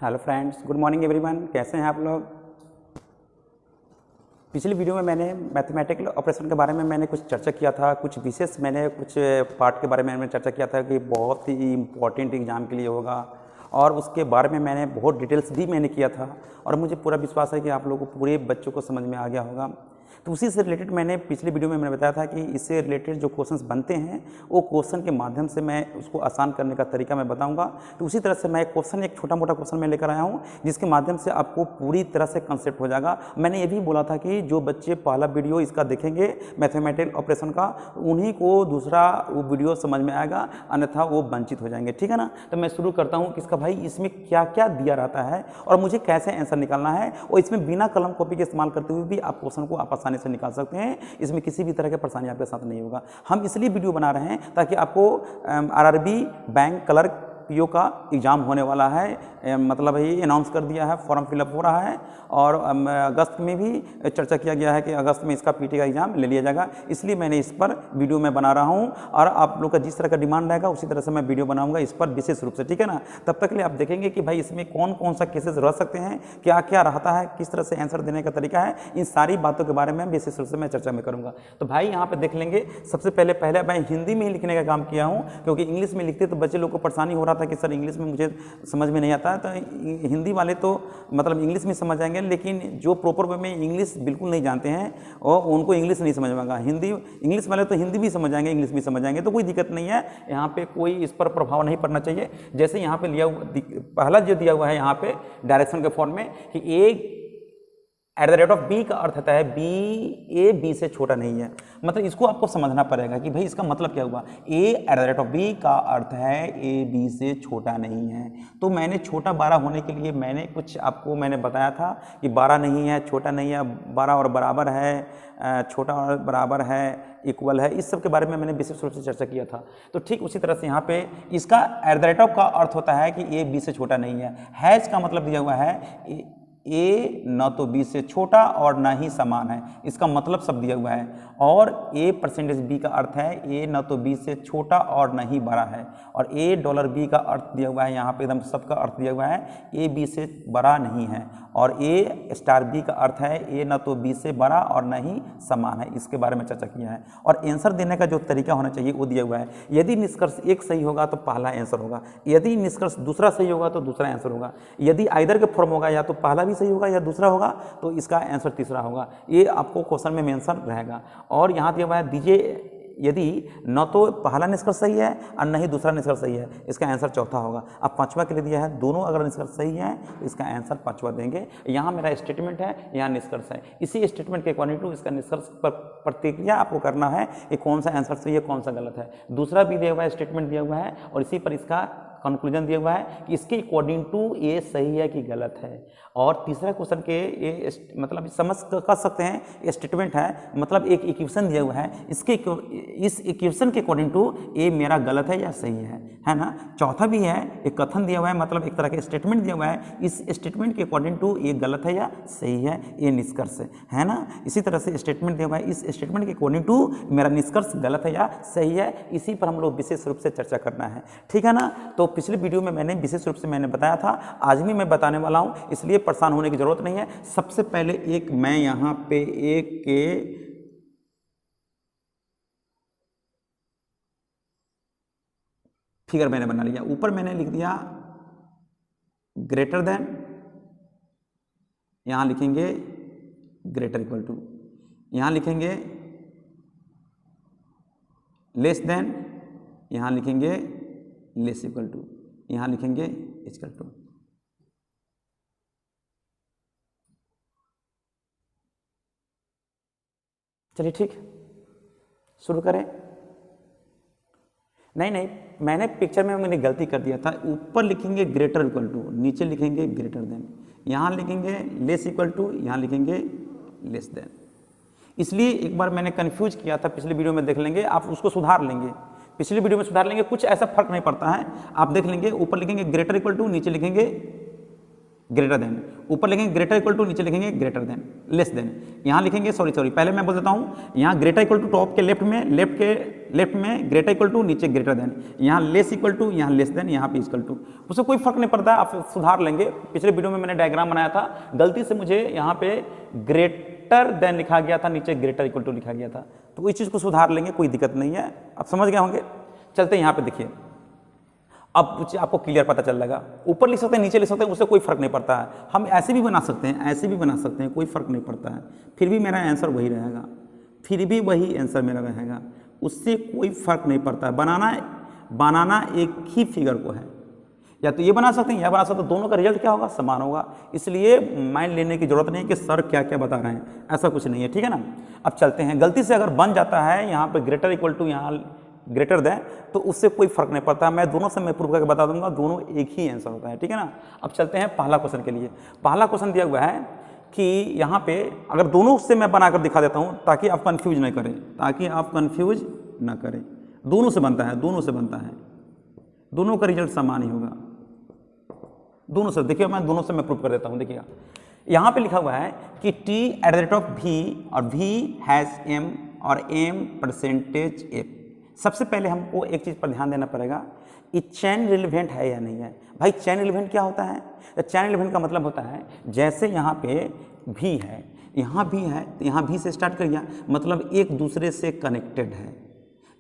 Hello friends, good morning everyone. कैसे हैं आप लोग। पिछली वीडियो में मैंने मैथमेटिकल ऑपरेशन के बारे में मैंने कुछ चर्चा किया था, कुछ विशेष मैंने कुछ पार्ट के बारे में मैंने चर्चा किया था कि बहुत ही इम्पॉर्टेंट एग्जाम के लिए होगा, और उसके बारे में मैंने बहुत डिटेल्स भी मैंने किया था, और मुझे पूरा विश्वास है कि आप लोगों को पूरे बच्चों को समझ में आ गया होगा। तो उसी से रिलेटेड मैंने पिछली वीडियो में मैंने बताया था कि इससे रिलेटेड जो क्वेश्चंस बनते हैं वो क्वेश्चन के माध्यम से मैं उसको आसान करने का तरीका मैं बताऊंगा। तो उसी तरह से मैं क्वेश्चन, एक छोटा मोटा क्वेश्चन मैं लेकर आया हूं जिसके माध्यम से आपको पूरी तरह से कंसेप्ट हो जाएगा। मैंने ये भी बोला था कि जो बच्चे पहला वीडियो इसका देखेंगे मैथमेटिकल ऑपरेशन का, उन्हीं को दूसरा वो वीडियो समझ में आएगा, अन्यथा वो वंचित हो जाएंगे। ठीक है ना। तो मैं शुरू करता हूँ कि इसका भाई इसमें क्या क्या दिया रहता है और मुझे कैसे आंसर निकालना है, और इसमें बिना कलम कॉपी के इस्तेमाल करते हुए भी आप क्वेश्चन को आप आसानी से निकाल सकते हैं। इसमें किसी भी तरह की परेशानी आपके साथ नहीं होगा। हम इसलिए वीडियो बना रहे हैं ताकि आपको आरआरबी बैंक क्लर्क पीओ का एग्ज़ाम होने वाला है, मतलब ये अनाउंस कर दिया है, फॉर्म फिलअप हो रहा है, और अगस्त में भी चर्चा किया गया है कि अगस्त में इसका पीटी का एग्ज़ाम ले लिया जाएगा। इसलिए मैंने इस पर वीडियो में बना रहा हूं, और आप लोग का जिस तरह का डिमांड रहेगा उसी तरह से मैं वीडियो बनाऊंगा इस पर विशेष रूप से। ठीक है ना। तब तक के लिए आप देखेंगे कि भाई इसमें कौन कौन सा केसेस रह सकते हैं, क्या क्या रहता है, किस तरह से आंसर देने का तरीका है, इन सारी बातों के बारे में विशेष रूप से मैं चर्चा में करूँगा। तो भाई यहाँ पर देख लेंगे। सबसे पहले मैं हिंदी में ही लिखने का काम किया हूँ, क्योंकि इंग्लिश में लिखते तो बच्चे लोग को परेशानी हो रहा था कि सर इंग्लिश में मुझे समझ में नहीं आता है। तो हिंदी वाले तो मतलब इंग्लिश में समझ आएंगे, लेकिन जो प्रॉपर वे में इंग्लिश बिल्कुल नहीं जानते हैं और उनको इंग्लिश नहीं समझ में आएगा। इंग्लिश वाले तो हिंदी भी समझ आएंगे, इंग्लिश भी समझ आएंगे, तो कोई दिक्कत नहीं है। यहाँ पे कोई इस पर प्रभाव नहीं पड़ना चाहिए। जैसे यहाँ पे लिया हुआ पहला जो दिया हुआ है यहाँ पे डायरेक्शन के फॉर्म में कि @b का अर्थ होता है b से छोटा नहीं है। मतलब इसको आपको समझना पड़ेगा कि भाई इसका मतलब क्या हुआ। @b का अर्थ है a b से छोटा नहीं है। तो मैंने छोटा 12 होने के लिए मैंने कुछ आपको मैंने बताया था कि 12 नहीं है, छोटा नहीं है, 12 और बराबर है, छोटा और बराबर है, इक्वल है, इस सब के बारे में मैंने विशेष रूप से चर्चा किया था। तो ठीक उसी तरह से यहाँ पे इसका @ का अर्थ होता है कि a b से छोटा नहीं है। हैज का मतलब दिया हुआ है ए न तो बी से छोटा और ना ही समान है, इसका मतलब सब दिया हुआ है। और A%B का अर्थ है ए न तो बी से छोटा और न ही बड़ा है। और $B का अर्थ दिया हुआ है यहाँ पे एकदम सबका अर्थ दिया हुआ है ए बी से बड़ा नहीं है। और A*B का अर्थ है ए न तो बी से बड़ा और न ही समान है। इसके बारे में चर्चा किया है। और आंसर देने का जो तरीका होना चाहिए वो दिया हुआ है। यदि निष्कर्ष एक सही होगा तो पहला आंसर होगा, यदि निष्कर्ष दूसरा सही होगा तो दूसरा आंसर होगा, यदि आइदर के फॉर्म होगा या तो पहला सही होगा या दूसरा होगा तो इसका आंसर तीसरा होगा। ये आपको क्वेश्चन में मेंशन रहेगा। और यहाँ दिया हुआ है दीजिए यदि न तो पहला निष्कर्ष सही है और न ही दूसरा निष्कर्ष सही है, इसका आंसर चौथा होगा। अब पांचवा के लिए दिया है दोनों अगर निष्कर्ष सही है तो इसका आंसर पांचवा देंगे। यहाँ मेरा स्टेटमेंट है, यहाँ निष्कर्ष है। इसी स्टेटमेंट के अकॉर्डिंग टू इसका निष्कर्ष पर प्रतिक्रिया आपको करना है कि कौन सा आंसर सही है कौन सा गलत है। दूसरा भी दिया हुआ है, स्टेटमेंट दिया हुआ है, और इसी पर इसका कंक्लूजन दिया हुआ है कि इसके अकॉर्डिंग टू ये सही है कि गलत है। और तीसरा क्वेश्चन के ये मतलब समझ कर सकते हैं स्टेटमेंट है, मतलब एक इक्वेशन दिया हुआ है, इस इक्वेशन के अकॉर्डिंग टू ये मेरा गलत है या सही है ना। चौथा भी है, एक कथन दिया हुआ है, मतलब एक तरह का स्टेटमेंट दिया हुआ है, इस स्टेटमेंट के अकॉर्डिंग टू ये गलत है या सही है, ये निष्कर्ष है ना। इसी तरह से स्टेटमेंट दिया हुआ है, इस स्टेटमेंट के अकॉर्डिंग टू मेरा निष्कर्ष गलत है या सही है। इसी पर हम लोग विशेष रूप से चर्चा करना है। ठीक है ना। तो पिछले वीडियो में मैंने विशेष रूप से मैंने बताया था, आज भी मैं बताने वाला हूं, इसलिए परेशान होने की जरूरत नहीं है। सबसे पहले एक मैं यहां पे एक के फिगर मैंने बना लिया। ऊपर मैंने लिख दिया ग्रेटर देन, यहां लिखेंगे ग्रेटर इक्वल टू, यहां लिखेंगे लेस देन, यहां लिखेंगे लेस इक्वल टू, यहां लिखेंगे इक्वल टू। चलिए ठीक, शुरू करें। नहीं, मैंने पिक्चर में मैंने गलती कर दिया था। ऊपर लिखेंगे ग्रेटर इक्वल टू, नीचे लिखेंगे ग्रेटर देन, यहां लिखेंगे लेस इक्वल टू, यहां लिखेंगे लेस देन। इसलिए एक बार मैंने कंफ्यूज किया था, पिछली वीडियो में देख लेंगे, आप उसको सुधार लेंगे, पिछली वीडियो में सुधार लेंगे, कुछ ऐसा फर्क नहीं पड़ता है। आप देख लेंगे, ऊपर लिखेंगे ग्रेटर इक्वल टू, नीचे लिखेंगे ग्रेटर देन, ऊपर लिखेंगे ग्रेटर इक्वल टू, नीचे लिखेंगे ग्रेटर देन, लेस देन। यहाँ लिखेंगे सॉरी पहले मैं बोल देता हूँ, यहाँ ग्रेटर इक्वल टू टॉप के लेफ्ट में, लेफ्ट के लेफ्ट में ग्रेटर इक्वल टू, नीचे ग्रेटर देन, यहाँ लेस इक्वल टू, यहाँ लेस देन, यहाँ पे इक्वल टू, उससे कोई फर्क नहीं पड़ता, आप सुधार लेंगे। पिछले वीडियो में मैंने डायग्राम बनाया था, गलती से मुझे यहाँ पे ग्रेटर देन लिखा गया था, नीचे ग्रेटर इक्वल टू लिखा गया था, तो इस चीज़ को सुधार लेंगे, कोई दिक्कत नहीं है, आप समझ गए होंगे। चलते हैं यहाँ पे, देखिए अब कुछ आपको क्लियर पता चल जाएगा। ऊपर लिख सकते हैं, नीचे लिख सकते हैं, उससे कोई फर्क नहीं पड़ता है। हम ऐसे भी बना सकते हैं, ऐसे भी बना सकते हैं, कोई फर्क नहीं पड़ता है, फिर भी मेरा आंसर वही रहेगा, फिर भी वही आंसर मेरा रहेगा, उससे कोई फर्क नहीं पड़ता है। बनाना एक ही फिगर को है, या तो ये बना सकते हैं या बना सकते हैं, दोनों का रिजल्ट क्या होगा, समान होगा। इसलिए माइंड लेने की जरूरत नहीं कि सर क्या क्या बता रहे हैं, ऐसा कुछ नहीं है, ठीक है ना। अब चलते हैं, गलती से अगर बन जाता है यहाँ पे ग्रेटर इक्वल टू, यहाँ ग्रेटर दें, तो उससे कोई फर्क नहीं पड़ता। मैं दोनों से मैं प्रूव करके बता दूंगा, दोनों एक ही आंसर होता है, ठीक है ना। अब चलते हैं पहला क्वेश्चन के लिए। पहला क्वेश्चन दिया हुआ है कि यहाँ पे अगर दोनों से मैं बनाकर दिखा देता हूँ ताकि आप कंफ्यूज नहीं करें, ताकि आप कंफ्यूज ना करें। दोनों से बनता है, दोनों से बनता है, दोनों का रिजल्ट समान ही होगा, दोनों से। देखिए मैं दोनों से मैं प्रूव कर देता हूँ। देखिएगा यहाँ पे लिखा हुआ है कि t eight the rate of v और v हैज़ m और m परसेंटेज f। सबसे पहले हमको एक चीज़ पर ध्यान देना पड़ेगा, ये चेन रिलेवेंट है या नहीं है। भाई चेन रिलेवेंट क्या होता है, चेन रिलेवेंट का मतलब होता है जैसे यहाँ पे भी है, यहाँ भी है, तो यहाँ भी से स्टार्ट कर गया, मतलब एक दूसरे से कनेक्टेड है।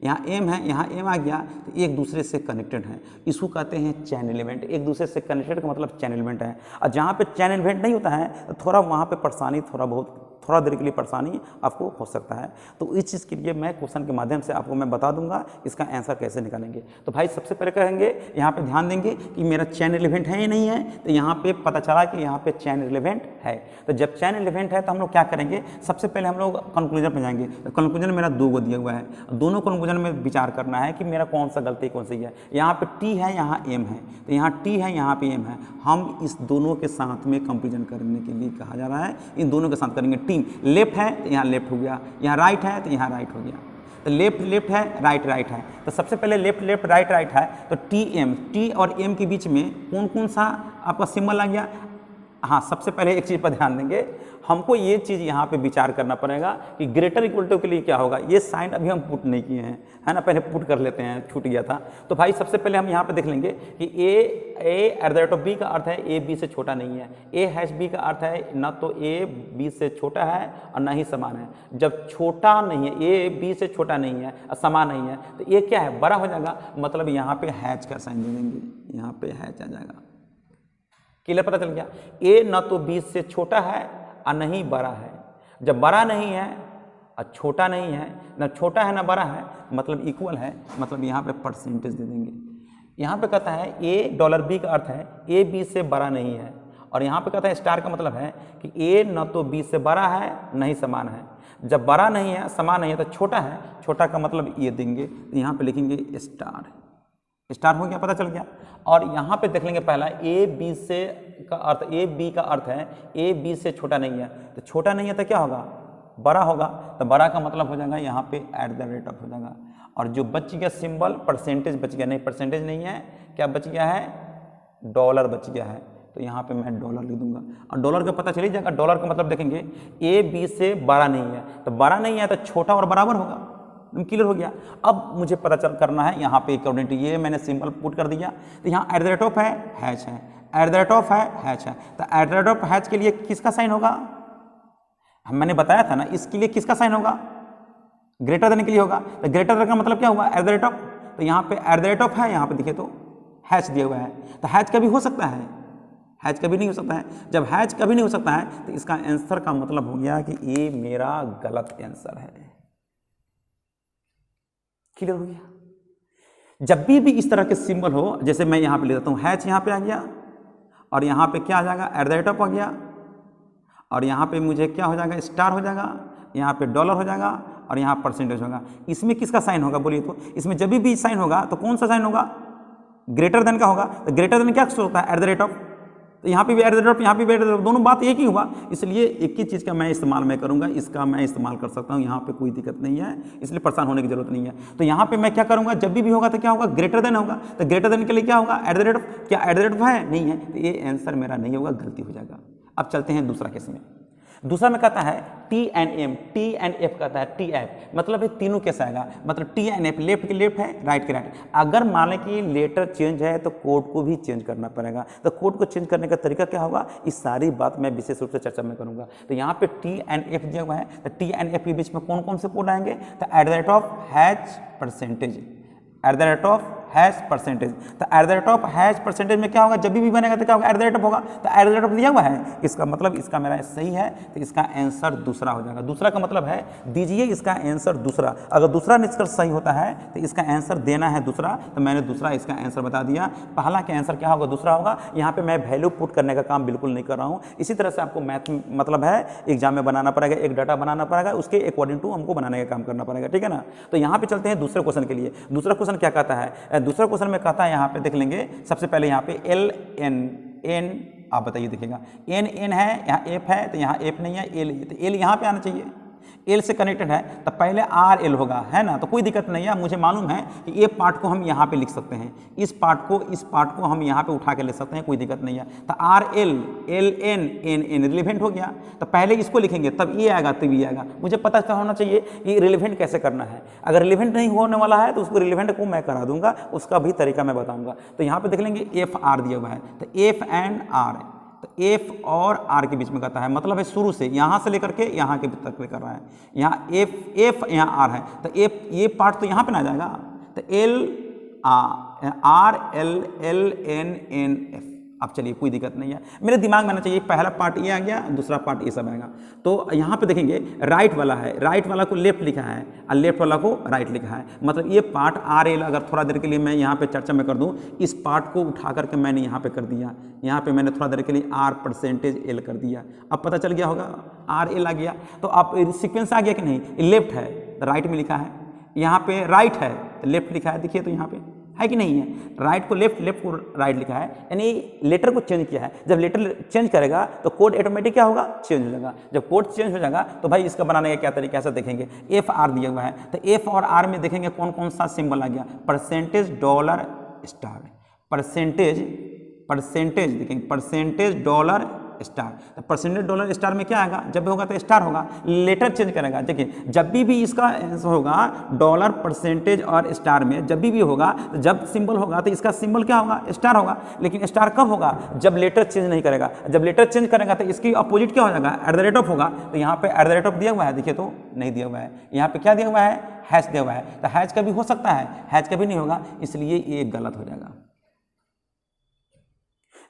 यहाँ एम है, यहाँ एम आ गया, तो एक दूसरे से कनेक्टेड है, इसको कहते हैं चेन एलिमेंट। एक दूसरे से कनेक्टेड का मतलब चेन एलिमेंट है। और जहाँ पे चेन एलिमेंट नहीं होता है तो थोड़ा वहाँ पे परेशानी, थोड़ा देर के लिए परेशानी आपको हो सकता है। तो इस चीज़ के लिए मैं क्वेश्चन के माध्यम से आपको मैं बता दूंगा इसका आंसर कैसे निकालेंगे। तो भाई सबसे पहले कहेंगे, यहाँ पे ध्यान देंगे कि मेरा चेन रिलेवेंट है या नहीं है। तो यहाँ पे पता चला कि यहाँ पे चेन रिलेवेंट है। तो जब चेन रिलेवेंट है तो हम लोग क्या करेंगे, सबसे पहले हम लोग कंक्लूजन पे जाएंगे। तो कंक्लूजन मेरा 2 को दिया हुआ है, दोनों कंक्लूजन में विचार करना है कि मेरा कौन सा गलती कौन सी है। यहाँ पे टी है, यहाँ एम है, तो यहाँ टी है, यहाँ पे एम है। हम इस दोनों के साथ में कंपेरिजन करने के लिए कहा जा रहा है, इन दोनों के साथ करेंगे। टीम लेफ्ट है तो यहाँ लेफ्ट हो गया, यहाँ राइट है तो यहाँ राइट हो गया। तो लेफ्ट लेफ्ट है, राइट राइट है। तो सबसे पहले लेफ्ट लेफ्ट राइट राइट है, तो टी और एम के बीच में कौन कौन सा आपका सिंबल आ गया। हाँ, सबसे पहले एक चीज़ पर ध्यान देंगे, हमको ये चीज़ यहाँ पे विचार करना पड़ेगा कि ग्रेटर इक्वल टू के लिए क्या होगा। ये साइन अभी हम पुट नहीं किए हैं, है ना, पहले पुट कर लेते हैं, छूट गया था। तो भाई सबसे पहले हम यहाँ पे देख लेंगे कि A at the rate of B का अर्थ है ए बी से छोटा नहीं है। ए हैश बी का अर्थ है ना तो ए बी से छोटा है और ना ही समान है। जब छोटा नहीं है, ए बी से छोटा नहीं है और समान नहीं है, तो ये क्या है, बड़ा हो जाएगा। मतलब यहाँ पे हैच का साइन दे देंगे, यहाँ पे हैच आ जाएगा। क्लियर, पता चल गया। ए ना तो बी से छोटा है और नहीं बड़ा है। जब बड़ा नहीं है और छोटा नहीं है, ना छोटा है ना बड़ा है, मतलब इक्वल है, मतलब यहाँ पे परसेंटेज दे देंगे। यहाँ पे कहता है ए डॉलर बी का अर्थ है ए बी से बड़ा नहीं है, और यहाँ पे कहता है स्टार का मतलब है कि ए न तो बी से बड़ा है न ही समान है। जब बड़ा नहीं है, समान नहीं है, तो छोटा है, छोटा का मतलब ये देंगे, तो यहाँ पे लिखेंगे स्टार। स्टार हो गया, पता चल गया। और यहाँ पे देख लेंगे पहला ए बी से का अर्थ, ए बी का अर्थ है ए बी से छोटा नहीं है, तो छोटा नहीं है तो क्या होगा, बड़ा होगा। तो बड़ा का मतलब हो जाएगा यहाँ पे एट द रेट ऑफ हो जाएगा। और जो बच गया सिंबल, परसेंटेज बच गया, नहीं परसेंटेज नहीं है, क्या बच गया है, डॉलर बच गया है। तो यहाँ पे मैं डॉलर लिख दूंगा, और डॉलर का पता चल ही जाएगा। डॉलर का मतलब देखेंगे ए बी से बड़ा नहीं है, तो बड़ा नहीं है तो छोटा और बराबर होगा। क्लियर हो गया। अब मुझे पता चल करना है यहाँ पे अकॉर्डिंग टू ये मैंने सिंबल पुट कर दिया। तो यहाँ एट द रेट ऑफ है, हैच है, एट द रेट ऑफ है, हैच है। तो at the rate of hatch के लिए किसका साइन होगा, मैंने बताया था ना, इसके लिए किसका साइन होगा, ग्रेटर देन के लिए होगा। तो ग्रेटर देन का मतलब क्या हुआ, एट द रेट ऑफ। तो यहाँ पे एट द रेट ऑफ है, यहाँ पे देखिए तो हैच दिया हुआ है। तो हैच कभी हो सकता है, हैच कभी नहीं हो सकता है। जब हैच कभी नहीं हो सकता है तो इसका आंसर का मतलब हो गया कि ये मेरा गलत आंसर है। क्लियर हो गया। जब भी इस तरह के सिंबल हो, जैसे मैं यहाँ पे ले देता हूँ, हैच यहाँ पे आ गया, और यहाँ पे क्या आ जाएगा, एट द रेट ऑफ आ गया, और यहाँ पे मुझे क्या हो जाएगा, स्टार हो जाएगा, यहाँ पे डॉलर हो जाएगा, और यहाँ परसेंटेज होगा। इसमें किसका साइन होगा बोलिए तो, इसमें जब भी साइन होगा तो कौन सा साइन होगा, ग्रेटर देन का होगा। तो ग्रेटर देन क्या होता है, एट द रेट ऑफ। तो यहाँ पे भी एट द रेट ऑफ, यहाँ पे भी एट द रेट ऑफ, दोनों बात एक ही हुआ। इसलिए एक ही चीज़ का मैं इस्तेमाल मैं करूँगा, इसका मैं इस्तेमाल कर सकता हूँ, यहाँ पे कोई दिक्कत नहीं है, इसलिए परेशान होने की जरूरत नहीं है। तो यहाँ पे मैं क्या करूँगा, जब भी होगा तो क्या होगा, ग्रेटर देन होगा। तो ग्रेटर देन के लिए क्या होगा, एट द रेट ऑफ। क्या एट द रेट ऑफ है, नहीं है, तो ये आंसर मेरा नहीं होगा, गलती हो जाएगा। अब चलते हैं दूसरा केस में। दूसरा में कहता है T and M, T and F कहता है, टी एफ मतलब है तीनों कैसा आएगा, मतलब टी एंड एफ, लेफ्ट के लेफ्ट है, राइट के राइट। अगर मान लें कि लेटर चेंज है तो कोड को भी चेंज करना पड़ेगा। तो कोड को चेंज करने का तरीका क्या होगा, इस सारी बात मैं विशेष रूप से चर्चा में करूंगा। तो यहाँ पे टी एंड एफ दिया हुआ है, तो टी एंड एफ के बीच में कौन कौन से कोड आएंगे, तो at the rate of hash percentage, at the rate of hash percentage. तो at the rate of hash percentage में क्या होगा, जब भी बनेगा तो क्या होगा, एट द रेट ऑफ होगा। तो एट द रेट ऑफ दिया हुआ है, इसका मतलब इसका मेरा सही है, तो इसका आंसर दूसरा हो जाएगा। दूसरा का मतलब है दीजिए इसका आंसर दूसरा। अगर दूसरा निष्कर्ष सही होता है तो इसका आंसर देना है दूसरा, तो मैंने दूसरा इसका आंसर बता दिया। पहला का आंसर क्या होगा, दूसरा होगा। यहाँ पे मैं वैल्यू पुट करने का काम बिल्कुल नहीं कर रहा हूँ। इसी तरह से आपको मैथ मतलब है एग्जाम में बनाना पड़ेगा, एक डाटा बनाना पड़ेगा, उसके अकॉर्डिंग टू हमको बनाने का काम करना पड़ेगा, ठीक है ना। तो यहाँ पे चलते हैं दूसरे क्वेश्चन के लिए। दूसरा क्वेश्चन क्या कहता है, दूसरा क्वेश्चन में कहता है, यहाँ पे देख लेंगे सबसे पहले यहाँ पे एल एन एन, आप बताइए देखिएगा एन एन है, यहाँ एफ है, तो यहाँ एफ नहीं है, एल, तो एल यहाँ पे आना चाहिए, एल से कनेक्टेड है, तो पहले आर एल होगा, है ना। तो कोई दिक्कत नहीं है, मुझे मालूम है कि ये पार्ट को हम यहाँ पे लिख सकते हैं, इस पार्ट को हम यहाँ पे उठा के लिख सकते हैं, कोई दिक्कत नहीं है। तो R L L N N N relevant हो गया, तो पहले इसको लिखेंगे तब ये आएगा तब ये आएगा। मुझे पता होना चाहिए कि रिलेवेंट कैसे करना है। अगर रिलेवेंट नहीं होने वाला है तो उसको रिलेवेंट को मैं करा दूंगा, उसका भी तरीका मैं बताऊंगा। तो यहाँ पे देख लेंगे एफ आर दिया हुआ है, तो एफ एंड आर, तो एफ और आर के बीच में कहता है, मतलब है शुरू से यहाँ से लेकर के यहाँ के तक लेकर रहा है। यहाँ एफ यहाँ आर है, तो एफ ये पार्ट तो यहाँ पे ना आ जाएगा, तो L R L L N N F. अब चलिए कोई दिक्कत नहीं है, मेरे दिमाग में आना चाहिए पहला पार्ट ये आ गया, दूसरा पार्ट ये सब आएगा। तो यहाँ पे देखेंगे राइट वाला है, राइट वाला को लेफ्ट लिखा है और लेफ्ट वाला को राइट लिखा है, मतलब ये पार्ट आर एल। अगर थोड़ा देर के लिए मैं यहाँ पे चर्चा में कर दूँ, इस पार्ट को उठा करके मैंने यहाँ पे कर दिया, यहाँ पे मैंने थोड़ा देर के लिए आर परसेंटेज एल कर दिया। अब पता चल गया होगा आर एल आ गया। तो आप सिक्वेंस आ गया कि नहीं, लेफ्ट है तो राइट में लिखा है, यहाँ पे राइट है तो लेफ्ट लिखा है, देखिए तो यहाँ पे है कि नहीं है, राइट को लेफ्ट, लेफ्ट को राइट लिखा है, यानी लेटर को चेंज किया है। जब लेटर चेंज करेगा तो कोड ऑटोमेटिक क्या होगा, चेंज हो जाएगा। जब कोड चेंज हो जाएगा तो भाई इसका बनाने का क्या तरीका है, ऐसा देखेंगे। एफ आर दिया हुआ है, तो एफ और आर में देखेंगे कौन कौन सा सिंबल आ गया, परसेंटेज डॉलर स्टार, परसेंटेज देखेंगे, परसेंटेज डॉलर स्टार। तो परसेंटेज डॉलर स्टार में क्या आएगा, जब भी होगा तो स्टार होगा, लेटर चेंज करेगा। देखिए जब भी इसका आंसर होगा डॉलर परसेंटेज और स्टार में, जब भी होगा तो जब सिंबल होगा तो इसका सिंबल क्या होगा, स्टार होगा। लेकिन स्टार कब होगा, जब लेटर चेंज नहीं करेगा। जब लेटर चेंज करेगा तो इसकी अपोजिट क्या हो जाएगा, एट द रेट ऑफ होगा। तो यहाँ पे एट द रेट ऑफ दिया हुआ है, देखिए तो नहीं दिया हुआ है, यहाँ पे क्या दिया हुआ है, हैश दिया हुआ है। तो हैश कभी हो सकता है, हैश कभी नहीं होगा, इसलिए ये गलत हो जाएगा।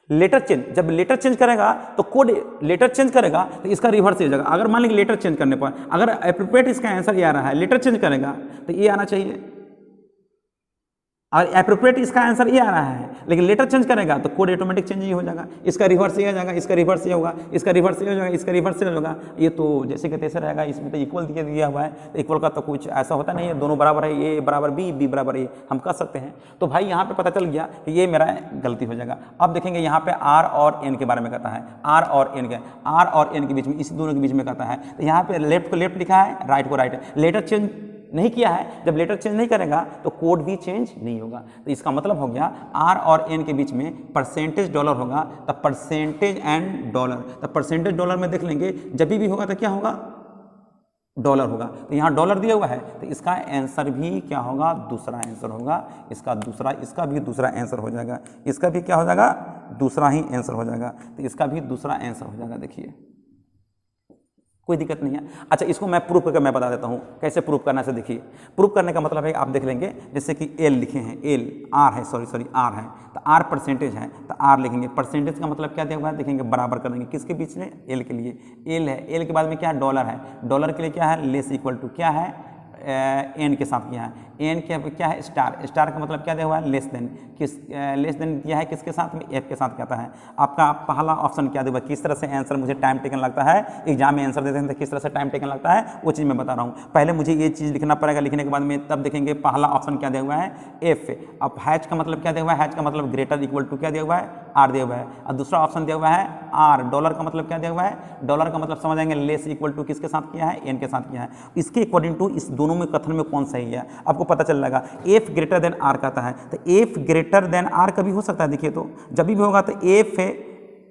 लेटर चेंज, जब लेटर चेंज करेगा तो कोड लेटर चेंज करेगा तो इसका रिवर्स हो जाएगा। अगर मान लीजिए लेटर चेंज करने पर अगर एप्रोप्रिएट इसका आंसर ये आ रहा है, लेटर चेंज करेगा तो ये आना चाहिए, और एप्रोप्रिएट इसका आंसर ये आ रहा है, लेकिन लेटर चेंज करेगा तो कोड ऑटोमेटिक चेंज ही हो जाएगा। इसका रिवर्स ये आ जाएगा, इसका रिवर्स ये होगा, इसका रिवर्स ये हो जाएगा, इसका रिवर्स ये होगा। ये तो जैसे कि तैसे रहेगा, इसमें तो इक्वल दिया हुआ है, तो इक्वल का तो कुछ ऐसा होता नहीं है, दोनों बराबर है, ए बराबर बी बराबर ए, हम कर सकते हैं। तो भाई यहाँ पे पता चल गया कि ये मेरा गलती हो जाएगा। अब देखेंगे यहाँ पे आर और एन के बारे में कहता है, आर और एन के बीच में, इस दोनों के बीच में कहता है। तो यहाँ पे लेफ्ट को लेफ्ट लिखा है, राइट को राइट है, लेटर चेंज नहीं किया है। जब लेटर चेंज नहीं करेगा तो कोड भी चेंज नहीं होगा। तो इसका मतलब हो गया आर और एन के बीच में परसेंटेज डॉलर होगा, तो परसेंटेज एंड डॉलर। तो परसेंटेज डॉलर में देख लेंगे जब भी होगा तो क्या होगा, डॉलर होगा। तो यहाँ डॉलर दिया हुआ है, तो इसका आंसर भी क्या होगा, दूसरा आंसर होगा। इसका भी दूसरा आंसर हो जाएगा, इसका भी क्या हो जाएगा, दूसरा ही आंसर हो जाएगा। तो इसका भी दूसरा आंसर हो जाएगा, देखिए कोई दिक्कत नहीं है। अच्छा इसको मैं प्रूफ करके मैं बता देता हूँ कैसे प्रूफ करना से। देखिए प्रूफ करने का मतलब है आप देख लेंगे, जैसे कि एल लिखे हैं, एल आर है, सॉरी आर है, तो आर परसेंटेज है, तो आर लिखेंगे। परसेंटेज का मतलब क्या दिया हुआ है, देखेंगे बराबर कर देंगे, किसके बीच में, एल के लिए, एल है, एल के बाद में क्या है, डॉलर है, डॉलर के लिए क्या है, लेस इक्वल टू क्या है, एन के साथ किया है, एन क्या है, स्टार का मतलब क्या दिया हुआ है, लेस देन, लेस देन दिया है किसके साथ में, एफ के साथ कहता है। आपका पहला ऑप्शन क्या देगा, किस तरह से आंसर मुझे टाइम टेकन लगता है, एग्जाम में आंसर देते हैं तो किस तरह से टाइम टेकन लगता है, वो चीज़ मैं बता रहा हूँ। पहले मुझे ये चीज़ लिखना पड़ेगा, लिखने के बाद में तब देखेंगे पहला ऑप्शन क्या दिया हुआ है, एफ। अब हैच का मतलब क्या दिया हुआ है, हैच का मतलब ग्रेटर इक्वल टू क्या दिया हुआ है, आर दिया हुआ है। और दूसरा ऑप्शन दिया हुआ है आर। डॉलर का मतलब क्या दिया हुआ है, डॉलर का मतलब समझ आएंगे, लेस इक्वल टू किसके साथ किया है, एन के साथ किया है। इसके अकॉर्डिंग टू इस दोनों में कथन में कौन सही है आपको पता चल जाएगा। एफ ग्रेटर देन आर कहता है, तो एफ ग्रेटर देन आर कभी हो सकता है, देखिए तो जब भी होगा तो एफ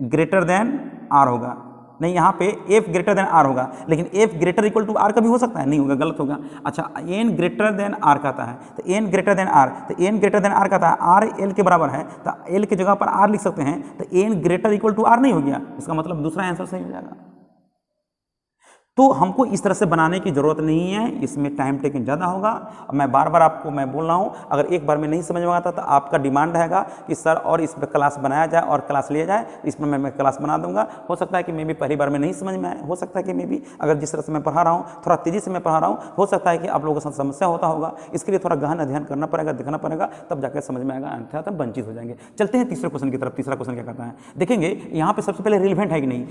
ग्रेटर देन आर होगा, नहीं, यहाँ पे एफ ग्रेटर देन आर होगा, लेकिन F greater equal to R कभी हो सकता है? नहीं होगा, गलत होगा। अच्छा, एन ग्रेटर देन आर कहता है, तो एन ग्रेटर देन आर, तो एन ग्रेटर देन आर कहता है, आर एल के बराबर है, तो एल की जगह पर आर लिख सकते हैं, तो N greater equal to R नहीं हो गया, इसका मतलब दूसरा आंसर सही हो जाएगा। तो हमको इस तरह से बनाने की ज़रूरत नहीं है, इसमें टाइम टेकिंग ज़्यादा होगा। अब मैं बार बार आपको मैं बोल रहा हूँ, अगर एक बार में नहीं समझ में आता तो आपका डिमांड रहेगा कि सर और इस पर क्लास बनाया जाए और क्लास लिया जाए, इसमें मैं क्लास बना दूंगा। हो सकता है कि मैं भी पहली बार में नहीं समझ में आए, हो सकता है कि मैं भी अगर जिस तरह से मैं पढ़ा रहा हूँ थोड़ा तेज़ी से मैं पढ़ा रहा हूँ, हो सकता है कि आप लोगों के साथ समस्या होता होगा, इसके लिए थोड़ा गहन अध्ययन करना पड़ेगा, देखना पड़ेगा, तब जाकर समझ में आएगा, अन्यथा तब वंचित हो जाएंगे। चलते हैं तीसरे क्वेश्चन की तरफ। तीसरा क्वेश्चन क्या कहता है, देखेंगे यहाँ पे सबसे पहले रिलेवेंट है कि नहीं,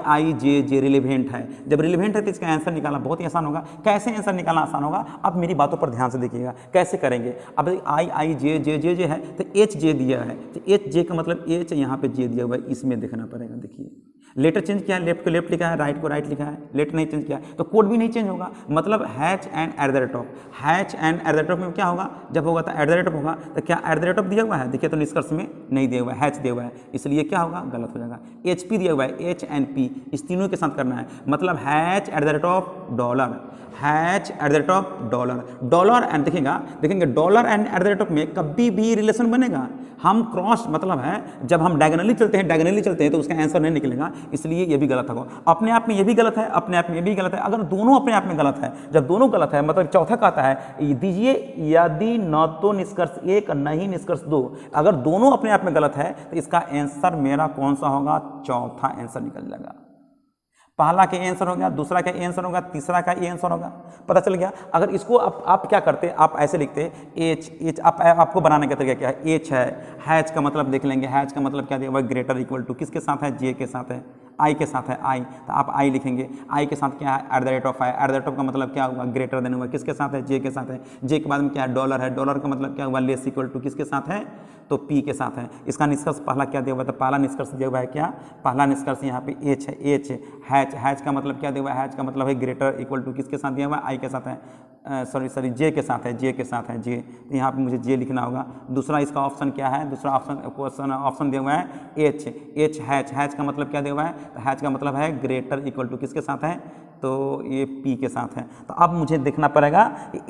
आई जे जे रिलेवेंट है। जब रिलेवेंट है तो इसका आंसर निकालना बहुत ही आसान होगा। कैसे आंसर निकालना आसान होगा, आप मेरी बातों पर ध्यान से देखिएगा कैसे करेंगे। अब आई जे जे जे जे है, तो एच जे दिया है, तो एच जे का मतलब एच यहाँ पे जे दिया हुआ है, इसमें देखना पड़ेगा। देखिए लेटर चेंज किया है, लेफ्ट को लेफ्ट लिखा है, राइट को राइट लिखा है, लेटर नहीं चेंज किया है तो कोड भी नहीं चेंज होगा। मतलब hatch and at the rate of, hatch and at the rate of में क्या होगा, जब होगा तो एट द रेट ऑफ होगा, तो क्या एट द रेट ऑफ दिया हुआ है, देखिए तो निष्कर्ष में नहीं दिया हुआ है, हैच दिया हुआ है, इसलिए क्या होगा, गलत हो जाएगा। एच पी दिया हुआ है, एच एंड पी इस तीनों के साथ करना है, मतलब hash at the rate of dollar, hash at the rate of dollar, dollar and देखेंगे dollar and at the rate of में कभी भी रिलेशन बनेगा। हम क्रॉस मतलब है जब हम डायगोनली चलते हैं तो उसका आंसर नहीं निकलेगा, इसलिए ये भी गलत होगा। अपने आप में ये भी गलत है, अपने आप में ये भी गलत है। अगर दोनों अपने आप में गलत है, जब दोनों गलत है मतलब चौथा कहता है दीजिए यदि न तो निष्कर्ष एक नहीं निष्कर्ष दो, अगर दोनों अपने आप में गलत है तो इसका आंसर मेरा कौन सा होगा, चौथा आंसर निकल जाएगा। पहला का आंसर हो गया, दूसरा का आंसर होगा, तीसरा का आंसर होगा, पता चल गया। अगर इसको आप क्या करते, आप ऐसे लिखते एच, आपको बनाने का तरीका क्या है, एच है, हैच का मतलब देख लेंगे, हैच का मतलब क्या दिया, ग्रेटर इक्वल टू किसके साथ है, जे के साथ है, आई के साथ है, आई, तो आप आई लिखेंगे, आई के साथ क्या है, एट द रेट ऑफ है, एट द रेट ऑफ का मतलब क्या हुआ, ग्रेटर देन हुआ, किसके साथ है, जे के साथ है, जे के बाद में क्या है, डॉलर है, डॉलर का मतलब क्या हुआ, लेस इक्वल टू किसके साथ है, तो पी के साथ है। इसका निष्कर्ष पहला क्या दिया हुआ है, तो पहला निष्कर्ष दिया हुआ है क्या, पहला निष्कर्ष यहाँ पे एच है, एच हैच, हैच का मतलब क्या दिया हुआ है, हैच का मतलब है ग्रेटर इक्वल टू किसके साथ दिया हुआ है, आई के साथ है, सॉरी जे के साथ है, जे के साथ है, जे, तो यहाँ पे मुझे जे लिखना होगा। दूसरा इसका ऑप्शन क्या है, दूसरा ऑप्शन दिया हुआ है एच, एच हैच, हैच का मतलब क्या दिया हुआ है, तो हैच का मतलब है ग्रेटर इक्वल टू किसके साथ है, तो ये पी के साथ है। तो अब मुझे देखना पड़ेगा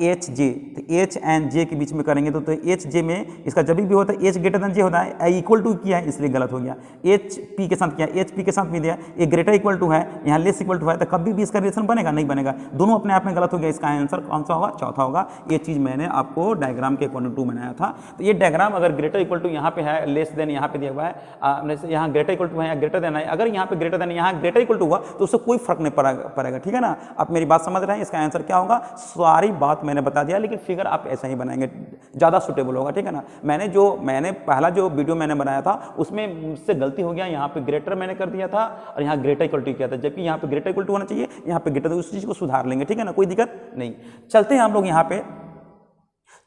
एच जे, तो एच एंड जे के बीच में करेंगे तो एच जे में इसका जब भी होता है एच ग्रेटर देन जे होता है, इक्वल टू किया है इसलिए गलत हो गया। एच पी के साथ किया, एच पी के साथ भी दिया, ये ग्रेटर इक्वल टू है, यहाँ लेस इक्वल टू है, तो कभी भी इसका रिलेशन बनेगा, नहीं बनेगा, दोनों अपने आप में गलत हो गया। इसका आंसर कौन सा होगा, चौथा होगा। ये चीज़ मैंने आपको डायग्राम के अकॉर्डिंग टू बनाया था। तो ये डायग्राम अगर ग्रेटर इक्वल टू यहाँ पे है, लेस देन यहाँ पे दिया हुआ है, यहाँ ग्रेटर इक्वल टू है या ग्रेटर देन है, अगर यहाँ पे ग्रेटर देन यहाँ ग्रेटर इक्वल टू हुआ तो उससे कोई फर्क नहीं पड़ेगा, ठीक है ना। आप मेरी बात समझ रहे हैं, इसका आंसर क्या होगा, सारी बात मैंने बता दिया, लेकिन फिगर आप ऐसा ही बनाएंगे, ज़्यादा सुटेबल होगा, ठीक है ना। मैंने पहला जो वीडियो मैंने बनाया था उसमें मुझसे गलती हो गया, यहाँ पे ग्रेटर मैंने कर दिया था और यहाँ ग्रेटर इक्वल टू किया था, जबकि यहाँ पे ग्रेटर इक्वल टू होना चाहिए, यहाँ पे ग्रेटर, उस चीज़ को सुधार लेंगे, ठीक है ना, कोई दिक्कत नहीं। चलते हैं हम लोग यहाँ पे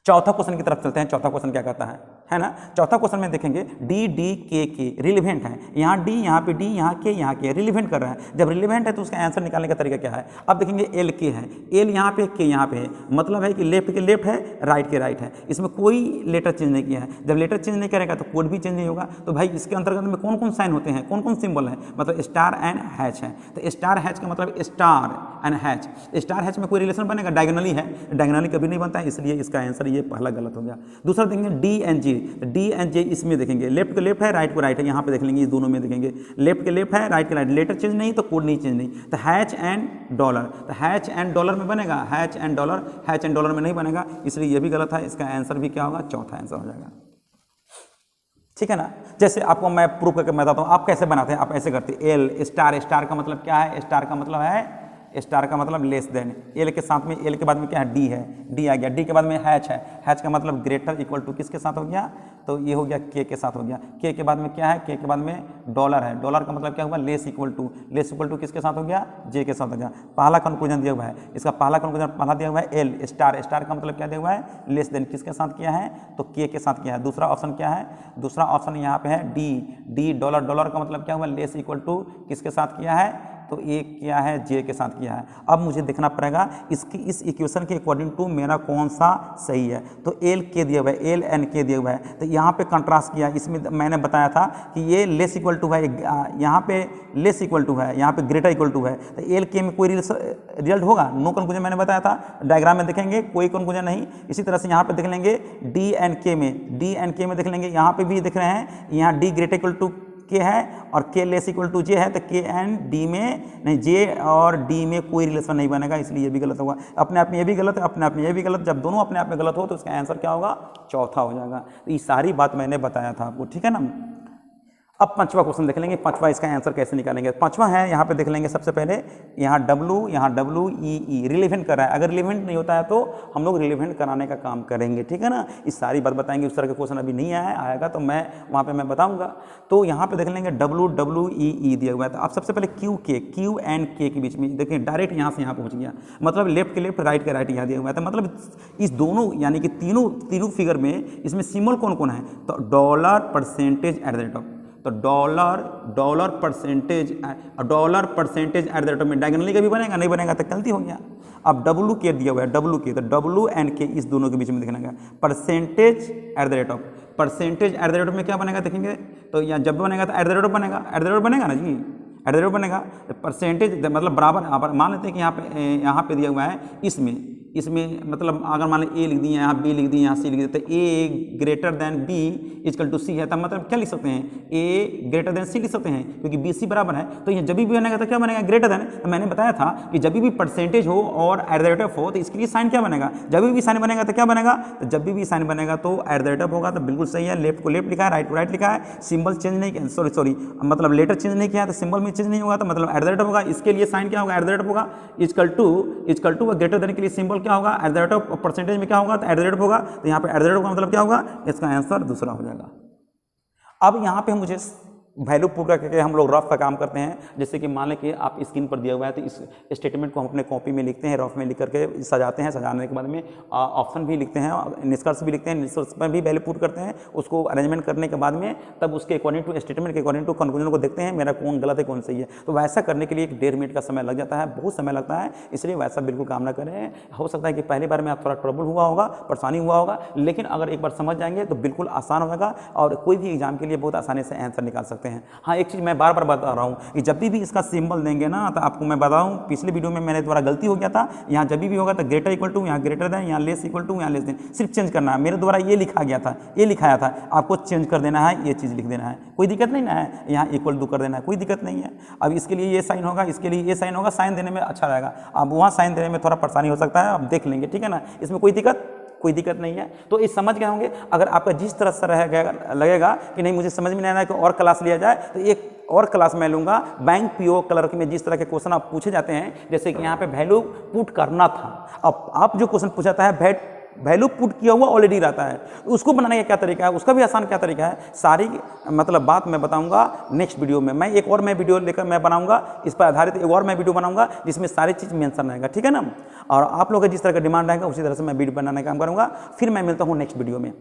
चौथा क्वेश्चन की तरफ चलते हैं। चौथा क्वेश्चन क्या कहता है ना, चौथा क्वेश्चन में देखेंगे डी डी के रिलेवेंट है, यहाँ डी, यहाँ पे डी, यहाँ के रिलेवेंट कर रहा है। जब रिलेवेंट है तो उसका आंसर निकालने का तरीका क्या है, अब देखेंगे एल के है, एल यहाँ पे, के यहाँ पे है, मतलब है कि लेफ्ट के लेफ्ट है, राइट के राइट है, इसमें कोई लेटर चेंज नहीं किया है। जब लेटर चेंज नहीं करेगा तो कोड भी चेंज नहीं होगा। तो भाई इसके अंतर्गत में कौन कौन साइन होते हैं, कौन कौन सिंबल है, मतलब स्टार एंड हैच है। तो स्टार हैच का मतलब star and hatch, star hatch में कोई रिलेशन बनेगा, डायगोनली है, डायगोनली कभी नहीं बनता है, इसलिए इसका आंसर ये पहला गलत हो गया। दूसरा देखेंगे D and J, D and J इसमें देखेंगे, लेफ्ट को लेफ्ट है, राइट को राइट है, यहाँ पे देख लेंगे, इस दोनों में देखेंगे, लेफ्ट के लेफ्ट है, राइट के राइट, लेटर चेंज नहीं तो कोड नहीं चेंज नहीं। तो हैच एंड डॉलर, तो हैच एंड डॉलर में बनेगा, हैच एंड डॉलर में नहीं बनेगा, इसलिए ये भी गलत है। इसका आंसर भी क्या होगा, चौथा आंसर हो जाएगा, ठीक है ना। जैसे आपको मैं प्रूफ करके मैं बताता हूँ, आप कैसे बनाते हैं, आप ऐसे करते हैं, एल स्टार, स्टार का मतलब क्या है, स्टार का मतलब है, स्टार का मतलब लेस देन, एल के साथ में, एल के बाद में क्या है, डी है, डी आ गया, डी के बाद में हैच है, हैच का मतलब ग्रेटर इक्वल टू किसके साथ हो गया, तो ये हो गया के के साथ हो गया, के बाद में क्या है, के बाद में डॉलर है, डॉलर का मतलब क्या हुआ, less equal to, less equal to किसके साथ हो गया, जे के साथ हो गया। पहला कंक्लूजन दिया हुआ है, इसका पहला कंक्लूजन पहला दिया हुआ है एल स्टार, स्टार का मतलब क्या दिया हुआ है, लेस देन, किसके साथ किया है, तो के साथ किया है। दूसरा ऑप्शन क्या है, दूसरा ऑप्शन यहाँ पे है डी, डी डॉलर, डॉलर का मतलब क्या हुआ, लेस इक्वल टू किसके साथ किया है, तो ए क्या है, जे के साथ किया है। अब मुझे देखना पड़ेगा इसकी इस इक्वेशन के अकॉर्डिंग टू मेरा कौन सा सही है। तो एल के दिया हुआ है, एल एन के दिया हुआ है, तो यहाँ पे कंट्रास्ट किया। इसमें मैंने बताया था कि ये लेस इक्वल टू है, यहाँ पे लेस इक्वल टू है, यहाँ पे ग्रेटर इक्वल टू है, तो एल के में कोई रिजल्ट होगा, नो कंफ्यूजन मैंने बताया था। डायग्राम में देखेंगे कोई कंफ्यूजन नहीं। इसी तरह से यहाँ पे देख लेंगे डी एन के में, डी एन के में देख लेंगे, यहाँ पे भी देख रहे हैं, यहाँ डी ग्रेटर इक्वल टू के है और के लेस इक्वल टू जे है, तो के एन डी में नहीं, जे और डी में कोई रिलेशन नहीं बनेगा, इसलिए ये भी गलत होगा। अपने आप में ये भी गलत है, अपने आप में ये भी गलत। जब दोनों अपने आप में गलत हो तो उसका आंसर क्या होगा, चौथा हो जाएगा। तो ये सारी बात मैंने बताया था आपको, ठीक है ना। अब पांचवा क्वेश्चन देख लेंगे, पांचवा इसका आंसर कैसे निकालेंगे। पांचवा है, यहाँ पे देख लेंगे सबसे पहले, यहाँ डब्लू ई रिलेवेंट कर रहा है। अगर रिलेवेंट नहीं होता है तो हम लोग रिलेवेंट कराने का काम करेंगे, ठीक है ना। इस सारी बात बताएंगे। उस तरह का क्वेश्चन अभी नहीं आएगा तो मैं वहाँ पे मैं बताऊँगा। तो यहाँ पे देख लेंगे डब्लू ई दिया हुआ है। तो आप सबसे पहले क्यू एंड के बीच में देखिए, डायरेक्ट यहाँ से यहाँ पहुँच गया, मतलब लेफ्ट के लेफ्ट, राइट के राइट यहाँ दिया हुआ है। तो मतलब इस दोनों यानी कि तीनों फिगर में इसमें सिंबल कौन कौन है, तो dollar percentage at the rate of, तो dollar percentage at the rate of में डायगोनली का भी बनेगा, नहीं बनेगा तो गलती हो गया। अब डब्लू के दिया हुआ है, डब्लू के, तो डब्लू एंड के इस दोनों के बीच में देखना है percentage at the rate of. Percentage at the rate of में क्या बनेगा देखेंगे, तो यहाँ जब बनेगा तो एट द रेट ऑफ बनेगा, एट द रेट ऑफ बनेगा ना जी, एट द रेट ऑफ बनेगा। परसेंटेज मतलब बराबर, मान लेते हैं कि यहाँ पे दिया हुआ है, इसमें मतलब अगर मान लीजिए ए लिख दिए, यहाँ बी लिख दिए, यहाँ सी लिख दिए, तो A greater than B equal to C है, तब मतलब क्या लिख सकते हैं, ए ग्रेटर देन सी लिख सकते हैं, क्योंकि बी सी बराबर है। तो ये जब भी बनेगा तो क्या बनेगा, ग्रेटर देन। तो मैंने बताया था कि जब भी परसेंटेज हो और एट द रेट ऑफ हो तो इसके लिए साइन क्या बनेगा, जब भी साइन बनेगा तो क्या बनेगा, तो जब भी साइन बनेगा तो एट द रेट ऑफ होगा। तो बिल्कुल सही है, लेफ्ट को लेफ्ट लिखा है, राइट को राइट लिखा है, सिंबल चेंज नहीं, सॉरी मतलब लेटर चेंज नहीं किया तो सिंबल में चेंज नहीं होगा, तो मतलब एट द रेट ऑफ होगा। इसके लिए साइन क्या होगा, एट द रेट ऑफ होगा, इक्वल टू ग्रेटर देन के लिए सिंबल क्या होगा, eight the rate of. Percentage में क्या होगा, तो एट द रेट होगा। तो यहाँ पे एट द रेट का मतलब क्या होगा, इसका आंसर दूसरा हो जाएगा। अब यहाँ पे मुझे वैल्यू पुट करके हम लोग रफ का काम करते हैं। जैसे कि मान लें कि आप स्क्रीन पर दिया हुआ है, तो इस स्टेटमेंट को हम अपने कॉपी में लिखते हैं, रफ में लिख करके सजाते हैं। सजाने के बाद में ऑप्शन भी लिखते हैं, निष्कर्ष भी लिखते हैं, निष्कर्ष पर भी वैल्यू पुट करते हैं। उसको अरेंजमेंट करने के बाद में तब उसके अकॉर्डिंग टू स्टेटमेंट के अकॉर्डिंग टू कंक्लूजन को देखते हैं, मेरा कौन गलत है कौन सही है। तो वैसा करने के लिए 1.5 मिनट का समय लग जाता है, बहुत समय लगता है, इसलिए वैसा बिल्कुल काम ना करें। हो सकता है कि पहली बार में आप थोड़ा ट्रबल हुआ होगा, परेशानी हुआ होगा, लेकिन अगर एक बार समझ जाएंगे तो बिल्कुल आसान होगा और कोई भी एग्जाम के लिए बहुत आसानी से आंसर निकाल सकते हैं। हाँ, एक चीज़ मैं बार बार बता रहा हूँ कि जब भी इसका सिंबल देंगे ना, तो आपको मैं बताऊँ, पिछले वीडियो में मेरे द्वारा गलती हो गया था, यहाँ जब भी होगा तो ग्रेटर इक्वल टू, यहाँ ग्रेटर देन, यहाँ लेस इक्वल टू, यहाँ लेस देन, सिर्फ चेंज करना है। मेरे द्वारा ये लिखा गया था, ये लिखाया था, आपको चेंज कर देना है, ये चीज़ लिख देना है, कोई दिक्कत नहीं ना है। यहाँ इक्वल टू कर देना है, कोई दिक्कत नहीं है। अब इसके लिए ये साइन होगा, इसके लिए ये साइन होगा, साइन देने में अच्छा रहेगा। अब वहाँ साइन देने में थोड़ा परेशानी हो सकता है, अब देख लेंगे, ठीक है ना, इसमें कोई दिक्कत नहीं है। तो ये समझ गए होंगे। अगर आपका जिस तरह से लगेगा कि नहीं मुझे समझ में नहीं आ रहा है कि और क्लास लिया जाए, तो एक और क्लास मैं लूँगा। बैंक पीओ क्लर्क में जिस तरह के क्वेश्चन आप पूछे जाते हैं, जैसे कि यहाँ पे वैल्यू पुट करना था, अब आप जो क्वेश्चन पूछा था है वैल्यू पुट किया हुआ ऑलरेडी रहता है, उसको बनाने का क्या तरीका है, उसका भी आसान क्या तरीका है, सारी मतलब बात मैं बताऊंगा नेक्स्ट वीडियो में। मैं एक और वीडियो लेकर मैं बनाऊंगा, इस पर आधारित एक और मैं वीडियो बनाऊंगा जिसमें सारी चीज़ मेंशन रहेगा, ठीक है ना। और आप लोगों का जिस तरह का डिमांड रहेगा उसी तरह से मैं वीडियो बनाने का काम करूंगा। फिर मैं मिलता हूँ नेक्स्ट वीडियो में।